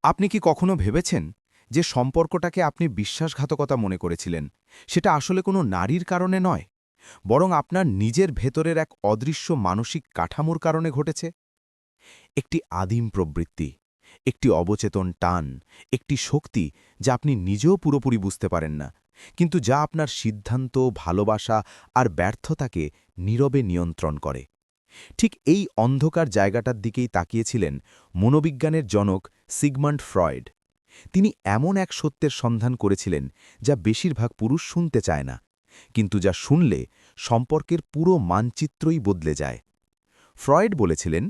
আপনি কি কখনো ভেবেছেন যে সম্পর্কটাকে আপনি বিশ্বাসঘাতকতা মনে করেছিলেন সেটা আসলে কোনো নারীর কারণে নয়, বরং আপনার নিজের ভেতরের এক অদৃশ্য মানসিক কাঠামোর কারণে ঘটেছে? একটি আদিম প্রবৃত্তি, একটি অবচেতন টান, একটি শক্তি যা আপনি নিজেও পুরোপুরি বুঝতে পারেন না, কিন্তু যা আপনার সিদ্ধান্ত, ভালোবাসা আর ব্যর্থতাকে নীরবে নিয়ন্ত্রণ করে। ঠিক এই অন্ধকার জায়গাটার দিকেই তাকিয়েছিলেন মনোবিজ্ঞানের জনক সিগমন্ড ফ্রয়েড। তিনি এমন এক সত্যের সন্ধান করেছিলেন যা বেশিরভাগ পুরুষ শুনতে চায় না, কিন্তু যা শুনলে সম্পর্কের পুরো মানচিত্রই বদলে যায়। ফ্রয়েড বলেছিলেন,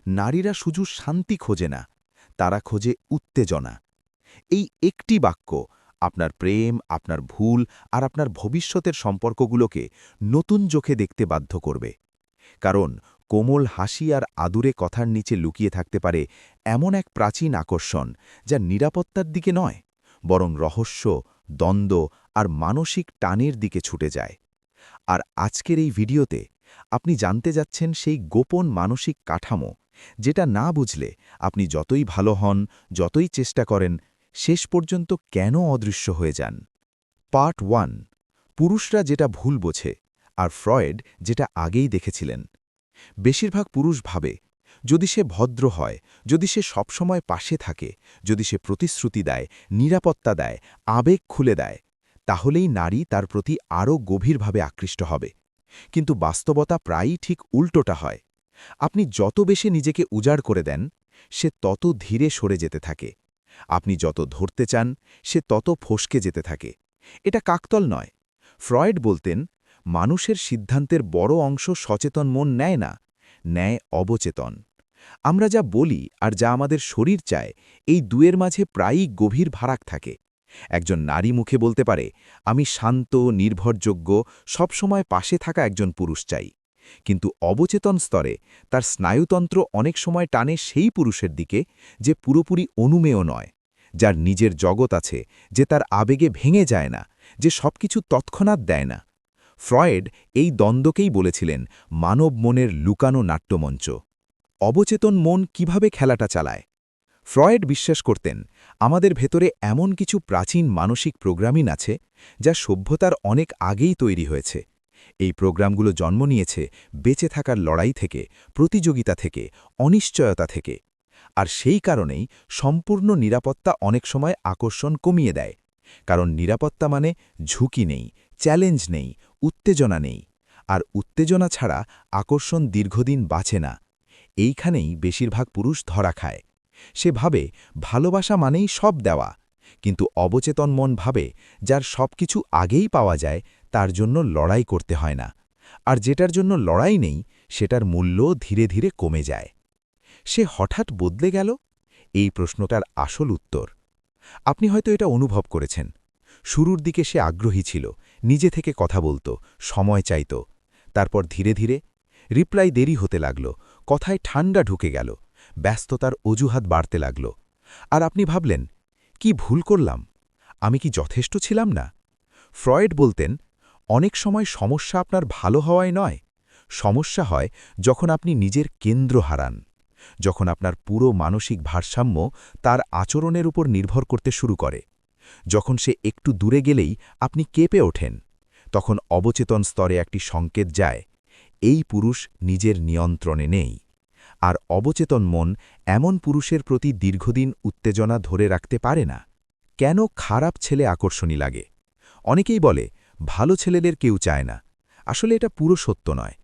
নারীরা শুধু শান্তি খোঁজে না, তারা খোঁজে উত্তেজনা। এই একটি বাক্য আপনার প্রেম, আপনার ভুল আর আপনার ভবিষ্যতের সম্পর্কগুলোকে নতুন চোখে দেখতে বাধ্য করবে। কারণ কোমল হাসি আর আদুরে কথার নিচে লুকিয়ে থাকতে পারে এমন এক প্রাচীন আকর্ষণ যা নিরাপত্তার দিকে নয়, বরং রহস্য, দ্বন্দ্ব আর মানসিক টানের দিকে ছুটে যায়। আর আজকের এই ভিডিওতে আপনি জানতে যাচ্ছেন সেই গোপন মানসিক কাঠামো, যেটা না বুঝলে আপনি যতই ভালো হন, যতই চেষ্টা করেন, শেষ পর্যন্ত কেন অদৃশ্য হয়ে যান। পার্ট 1, পুরুষরা যেটা ভুল বোঝে আর ফ্রয়েড যেটা আগেই দেখেছিলেন। বেশিরভাগ পুরুষ ভাবে, যদি সে ভদ্র হয়, যদি সে সবসময় পাশে থাকে, যদি সে প্রতিশ্রুতি দেয়, নিরাপত্তা দেয়, আবেগ খুলে দেয়, তাহলেই নারী তার প্রতি আরও গভীরভাবে আকৃষ্ট হবে। কিন্তু বাস্তবতা প্রায়ই ঠিক উল্টোটা হয়। আপনি যত বেশি নিজেকে উজাড় করে দেন, সে তত ধীরে সরে যেতে থাকে। আপনি যত ধরতে চান, সে তত ফসকে যেতে থাকে। এটা কাকতল নয়। ফ্রয়েড বলতেন, মানুষের সিদ্ধান্তের বড় অংশ সচেতন মন নেয় না, নেয় অবচেতন। আমরা যা বলি আর যা আমাদের শরীর চায়, এই দুয়ের মাঝে প্রায়ই গভীর ফারাক থাকে। একজন নারী মুখে বলতে পারে, আমি শান্ত, নির্ভরযোগ্য, সবসময় পাশে থাকা একজন পুরুষ চাই। কিন্তু অবচেতন স্তরে তার স্নায়ুতন্ত্র অনেক সময় টানে সেই পুরুষের দিকে যে পুরোপুরি অনুমেয় নয়, যার নিজের জগৎ আছে, যে তার আবেগে ভেঙে যায় না, যে সবকিছু তৎক্ষণাৎ দেয় না। ফ্রয়েড এই দ্বন্দ্বকেই বলেছিলেন মানব মনের লুকানো নাট্যমঞ্চ। অবচেতন মন কিভাবে খেলাটা চালায়? ফ্রয়েড বিশ্বাস করতেন, আমাদের ভেতরে এমন কিছু প্রাচীন মানসিক প্রোগ্রামিং আছে যা সভ্যতার অনেক আগেই তৈরি হয়েছে। এই প্রোগ্রামগুলো জন্ম নিয়েছে বেঁচে থাকার লড়াই থেকে, প্রতিযোগিতা থেকে, অনিশ্চয়তা থেকে। আর সেই কারণেই সম্পূর্ণ নিরাপত্তা অনেক সময় আকর্ষণ কমিয়ে দেয়। কারণ নিরাপত্তা মানে ঝুঁকি নেই, চ্যালেঞ্জ নেই, উত্তেজনা নেই। আর উত্তেজনা ছাড়া আকর্ষণ দীর্ঘদিন বাঁচে না। এইখানেই বেশিরভাগ পুরুষ ধরা খায়। সে ভাবে ভালোবাসা মানেই সব দেওয়া, কিন্তু অবচেতন মন ভাবে যার সবকিছু আগেই পাওয়া যায় তার জন্য লড়াই করতে হয় না। আর যেটার জন্য লড়াই নেই সেটার মূল্য ধীরে ধীরে কমে যায়। সে হঠাৎ বদলে গেল? এই প্রশ্নটার আসল উত্তর আপনি হয়তো এটা অনুভব করেছেন। শুরুর দিকে সে আগ্রহী ছিল, নিজে থেকে কথা বলতো, সময় চাইত। তারপর ধীরে ধীরে রিপ্লাই দেরি হতে লাগল, কথায় ঠান্ডা ঢুকে গেল, ব্যস্ততার অজুহাত বাড়তে লাগল। আর আপনি ভাবলেন, কি ভুল করলাম? আমি কি যথেষ্ট ছিলাম না? ফ্রয়েড বলতেন, অনেক সময় সমস্যা আপনার ভালো হওয়ায় নয়, সমস্যা হয় যখন আপনি নিজের কেন্দ্র হারান, যখন আপনার পুরো মানসিক ভারসাম্য তার আচরণের উপর নির্ভর করতে শুরু করে, যখন সে একটু দূরে গেলেই আপনি কেঁপে ওঠেন। তখন অবচেতন স্তরে একটি সংকেত যায়, এই পুরুষ নিজের নিয়ন্ত্রণে নেই। আর অবচেতন মন এমন পুরুষের প্রতি দীর্ঘদিন উত্তেজনা ধরে রাখতে পারে না। কেন খারাপ ছেলে আকর্ষণী লাগে? অনেকেই বলে, ভালো ছেলেদের কেউ চায় না। আসলে এটা পুরো সত্য নয়।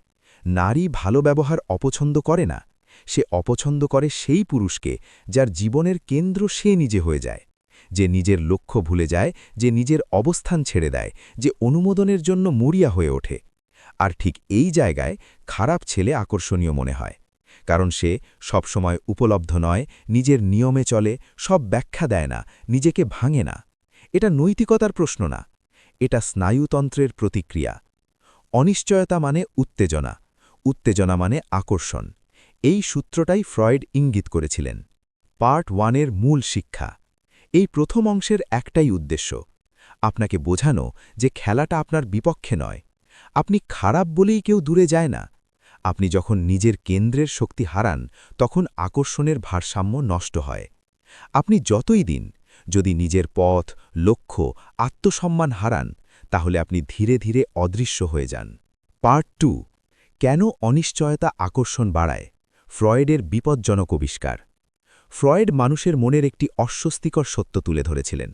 নারী ভালো ব্যবহার অপছন্দ করে না, সে অপছন্দ করে সেই পুরুষকে যার জীবনের কেন্দ্র সে নিজে হয়ে যায়, যে নিজের লক্ষ্য ভুলে যায়, যে নিজের অবস্থান ছেড়ে দেয়, যে অনুমোদনের জন্য মরিয়া হয়ে ওঠে। আর ঠিক এই জায়গায় খারাপ ছেলে আকর্ষণীয় মনে হয়, কারণ সে সবসময় উপলব্ধ নয়, নিজের নিয়মে চলে, সব ব্যাখ্যা দেয় না, নিজেকে ভাঙে না। এটা নৈতিকতার প্রশ্ন না, এটা স্নায়ুতন্ত্রের প্রতিক্রিয়া। অনিশ্চয়তা মানে উত্তেজনা, উত্তেজনা মানে আকর্ষণ। এই সূত্রটাই ফ্রয়েড ইঙ্গিত করেছিলেন। পার্ট 1-এর মূল শিক্ষা। এই প্রথম অংশের একটাই উদ্দেশ্য, আপনাকে বোঝানো যে খেলাটা আপনার বিপক্ষে নয়। আপনি খারাপ বলেই কেউ দূরে যায় না। আপনি যখন নিজের কেন্দ্রের শক্তি হারান, তখন আকর্ষণের ভারসাম্য নষ্ট হয়। আপনি যতই দিন যদি নিজের পথ, লক্ষ্য, আত্মসম্মান হারান, তাহলে আপনি ধীরে ধীরে অদৃশ্য হয়ে যান। পার্ট 2, কেন অনিশ্চয়তা আকর্ষণ বাড়ায়? ফ্রয়েডের বিপজ্জনক আবিষ্কার। ফ্রয়েড মানুষের মনের একটি অস্বস্তিকর সত্য তুলে ধরেছিলেন।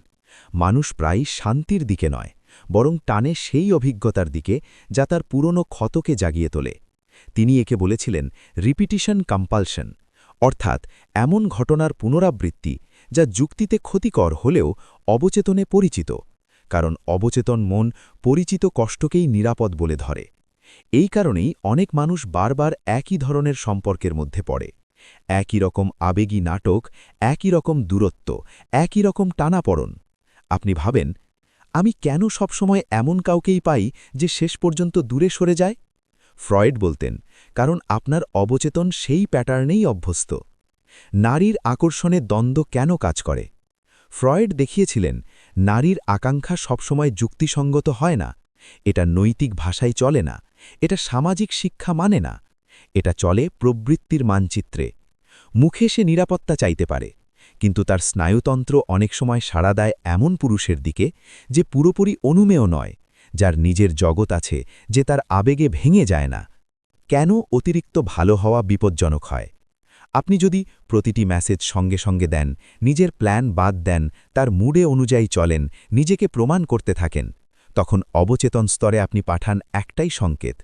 মানুষ প্রায়ই শান্তির দিকে নয়, বরং টানে সেই অভিজ্ঞতার দিকে যা তার পুরনো ক্ষতকে জাগিয়ে তোলে। তিনি একে বলেছিলেন রিপিটিশন কম্পালশন, অর্থাৎ এমন ঘটনার পুনরাবৃত্তি যা যুক্তিতে ক্ষতিকর হলেও অবচেতনে পরিচিত, কারণ অবচেতন মন পরিচিত কষ্টকেই নিরাপদ বলে ধরে। এই কারণেই অনেক মানুষ বারবার একই ধরনের সম্পর্কের মধ্যে পড়ে। একই রকম আবেগী নাটক, একই রকম দূরত্ব, একই রকম টানাপড়ন। আপনি ভাবেন, আমি কেন সবসময় এমন কাউকেই পাই যে শেষ পর্যন্ত দূরে সরে যায়? ফ্রয়েড বলতেন, কারণ আপনার অবচেতন সেই প্যাটার্নেই অভ্যস্ত। নারীর আকর্ষণে দ্বন্দ্ব কেন কাজ করে? ফ্রয়েড দেখিয়েছিলেন, নারীর আকাঙ্ক্ষা সবসময় যুক্তিসঙ্গত হয় না। এটা নৈতিক ভাষায় চলে না, এটা সামাজিক শিক্ষা মানে না। এটা চলে প্রবৃত্তির মানচিত্রে। মুখে সে নিরাপত্তা চাইতে পারে, কিন্তু তার স্নায়ুতন্ত্র অনেক সময় সাড়া দেয় এমন পুরুষের দিকে যে পুরোপুরি অনুমেয় নয়, যার নিজের জগৎ আছে, যে তার আবেগে ভেঙে যায় না। কেন অতিরিক্ত ভালো হওয়া বিপজ্জনক হয়? আপনি যদি প্রতিটি মেসেজ সঙ্গে সঙ্গে দেন, নিজের প্ল্যান বাদ দেন, তার মুডে অনুযায়ী চলেন, নিজেকে প্রমাণ করতে থাকেন, তখন অবচেতন স্তরে আপনি পাঠান একটাই সংকেত,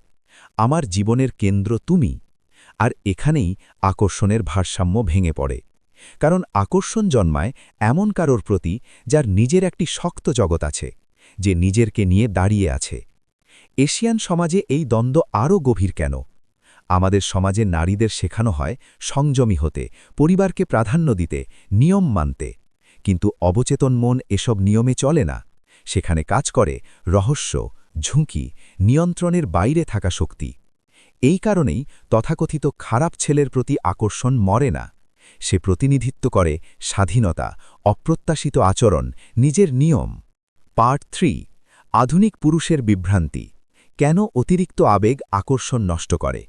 আমার জীবনের কেন্দ্র তুমি। আর এখানেই আকর্ষণের ভারসাম্য ভেঙে পড়ে। কারণ আকর্ষণ জন্মায় এমন কারোর প্রতি যার নিজের একটি শক্ত জগৎ আছে, যে নিজেরকে নিয়ে দাঁড়িয়ে আছে। এশিয়ান সমাজে এই দ্বন্দ্ব আরও গভীর কেন? আমাদের সমাজে নারীদের শেখানো হয় সংযমী হতে, পরিবারকে প্রাধান্য দিতে, নিয়ম মানতে। কিন্তু অবচেতন মন এসব নিয়মে চলে না। সেখানে কাজ করে রহস্য, ঝুঁকি, নিয়ন্ত্রণের বাইরে থাকা শক্তি। এই কারণেই তথাকথিত খারাপ ছেলের প্রতি আকর্ষণ মরে না। সে প্রতিনিধিত্ব করে স্বাধীনতা, অপ্রত্যাশিত আচরণ, নিজের নিয়ম। পার্ট 3, আধুনিক পুরুষের বিভ্রান্তি। কেন অতিরিক্ত আবেগ আকর্ষণ নষ্ট করে?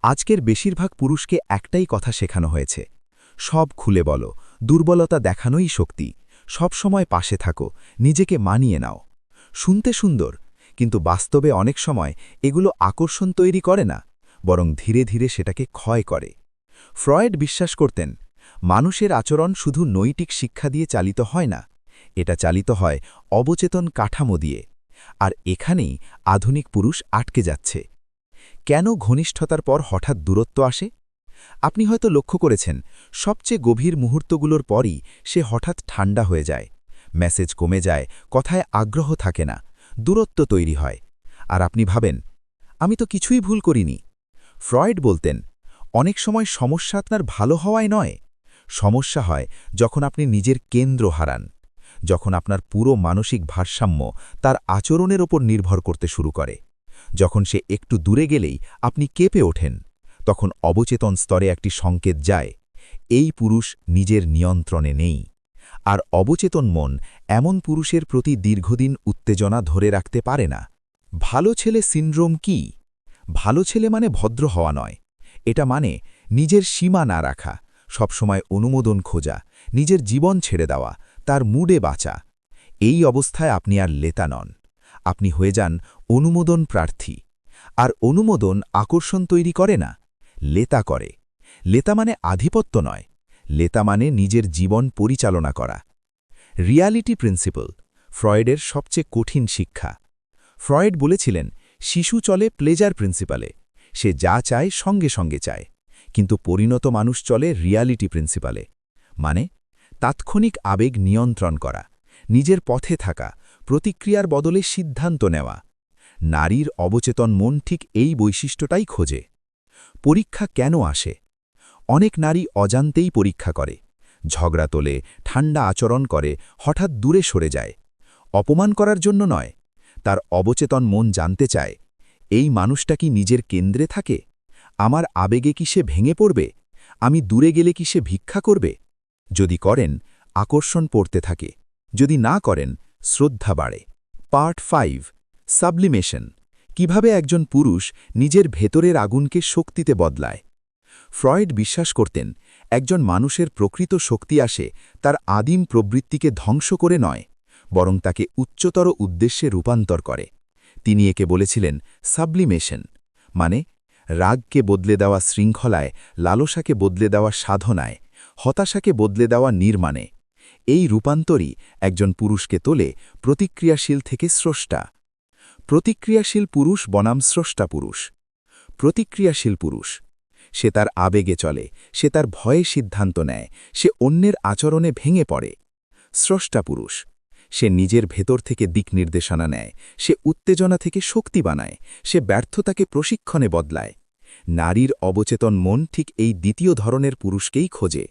আজকের বেশিরভাগ পুরুষকে একটাই কথা শেখানো হয়েছে, সব খুলে বলো, দুর্বলতা দেখানোই শক্তি, সব সময় পাশে থাকো, নিজেকে মানিয়ে নাও। শুনতে সুন্দর, কিন্তু বাস্তবে অনেক সময় এগুলো আকর্ষণ তৈরি করে না, বরং ধীরে ধীরে সেটাকে ক্ষয় করে। ফ্রয়েড বিশ্বাস করতেন, মানুষের আচরণ শুধু নৈতিক শিক্ষা দিয়ে চালিত হয় না, এটা চালিত হয় অবচেতন কাঠামো দিয়ে। আর এখানেই আধুনিক পুরুষ আটকে যাচ্ছে। কেন ঘনিষ্ঠতার পর হঠাৎ দূরত্ব আসে? আপনি হয়তো লক্ষ্য করেছেন, সবচেয়ে গভীর মুহূর্তগুলোর পরই সে হঠাৎ ঠান্ডা হয়ে যায়, মেসেজ কমে যায়, কথায় আগ্রহ থাকে না, দূরত্ব তৈরি হয়। আর আপনি ভাবেন, আমি তো কিছুই ভুল করিনি। ফ্রয়েড বলতেন, অনেক সময় সমস্যা আপনার ভালো হওয়ায় নয়, সমস্যা হয় যখন আপনি নিজের কেন্দ্র হারান, যখন আপনার পুরো মানসিক ভারসাম্য তার আচরণের ওপর নির্ভর করতে শুরু করে। যখন সে একটু দূরে গেলেই আপনি কেঁপে ওঠেন, তখন অবচেতন স্তরে একটি সংকেত যায়, এই পুরুষ নিজের নিয়ন্ত্রণে নেই। আর অবচেতন মন এমন পুরুষের প্রতি দীর্ঘদিন উত্তেজনা ধরে রাখতে পারে না। ভালো ছেলে সিনড্রোম কি? ভালো ছেলে মানে ভদ্র হওয়া নয়, এটা মানে নিজের সীমা না রাখা, সবসময় অনুমোদন খোঁজা, নিজের জীবন ছেড়ে দেওয়া, তার মুডে বাঁচা। এই অবস্থায় আপনি আর লেতা নন, আপনি হয়ে যান অনুমোদন প্রার্থী। আর অনুমোদন আকর্ষণ তৈরি করে না, লেতা করে। লেতা মানে আধিপত্য নয়, লেতা মানে নিজের জীবন পরিচালনা করা। রিয়ালিটি প্রিন্সিপল, ফ্রয়েডের সবচেয়ে কঠিন শিক্ষা। ফ্রয়েড বলেছিলেন, শিশু চলে প্লেজার প্রিন্সিপালে, সে যা চায় সঙ্গে সঙ্গে চায়। কিন্তু পরিণত মানুষ চলে রিয়ালিটি প্রিন্সিপালে, মানে তাৎক্ষণিক আবেগ নিয়ন্ত্রণ করা, নিজের পথে থাকা, প্রতিক্রিয়ার বদলে সিদ্ধান্ত নেওয়া। নারীর অবচেতন মন ঠিক এই বৈশিষ্ট্যটাই খোঁজে। পরীক্ষা কেন আসে? অনেক নারী অজান্তেই পরীক্ষা করে, ঝগড়া তোলে, ঠান্ডা আচরণ করে, হঠাৎ দূরে সরে যায়। অপমান করার জন্য নয়, তার অবচেতন মন জানতে চায়, এই মানুষটা কি নিজের কেন্দ্রে থাকে? আমার আবেগে কি সে ভেঙে পড়বে? আমি দূরে গেলে কি সে ভিক্ষা করবে? যদি করেন, আকর্ষণ পড়তে থাকে, যদি না করেন, শ্রদ্ধা বাড়ে। পার্ট 5, সাবলিমেশন, কিভাবে একজন পুরুষ নিজের ভেতরের আগুনকে শক্তিতে বদলায়। ফ্রয়েড বিশ্বাস করতেন, একজন মানুষের প্রকৃত শক্তি আসে তার আদিম প্রবৃত্তিকে ধ্বংস করে নয়, বরং তাকে উচ্চতর উদ্দেশ্যে রূপান্তর করে। তিনি একে বলেছিলেন সাবলিমেশন, মানে রাগকে বদলে দেওয়া শৃঙ্খলায়, লালসাকে বদলে দেওয়া সাধনায়, হতাশাকে বদলে দেওয়া নির্মাণে। এই রূপান্তরই একজন পুরুষকে তোলে প্রতিক্রিয়াশীল থেকে স্রষ্টা। প্রতিক্রিয়াশীল পুরুষ বনাম স্রষ্টা পুরুষ। প্রতিক্রিয়াশীল পুরুষ, সে তার আবেগে চলে, সে তার ভয়ে সিদ্ধান্ত নেয়, সে অন্যের আচরণে ভেঙে পড়ে। স্রষ্টা পুরুষ, সে নিজের ভেতর থেকে দিক নির্দেশনা নেয়, সে উত্তেজনা থেকে শক্তি বানায়, সে ব্যর্থতাকে প্রশিক্ষণে বদলায়। নারীর অবচেতন মন ঠিক এই দ্বিতীয় ধরনের পুরুষকেই খোঁজে।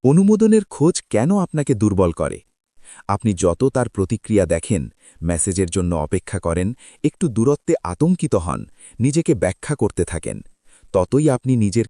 অনুমোদনের খোঁজ কেন আপনাকে দুর্বল করে? আপনি যত তার প্রতিক্রিয়া দেখেন, মেসেজের জন্য অপেক্ষা করেন, একটু দূরত্বে আতঙ্কিত হন, নিজেকে ব্যাখ্যা করতে থাকেন, ততই আপনি নিজের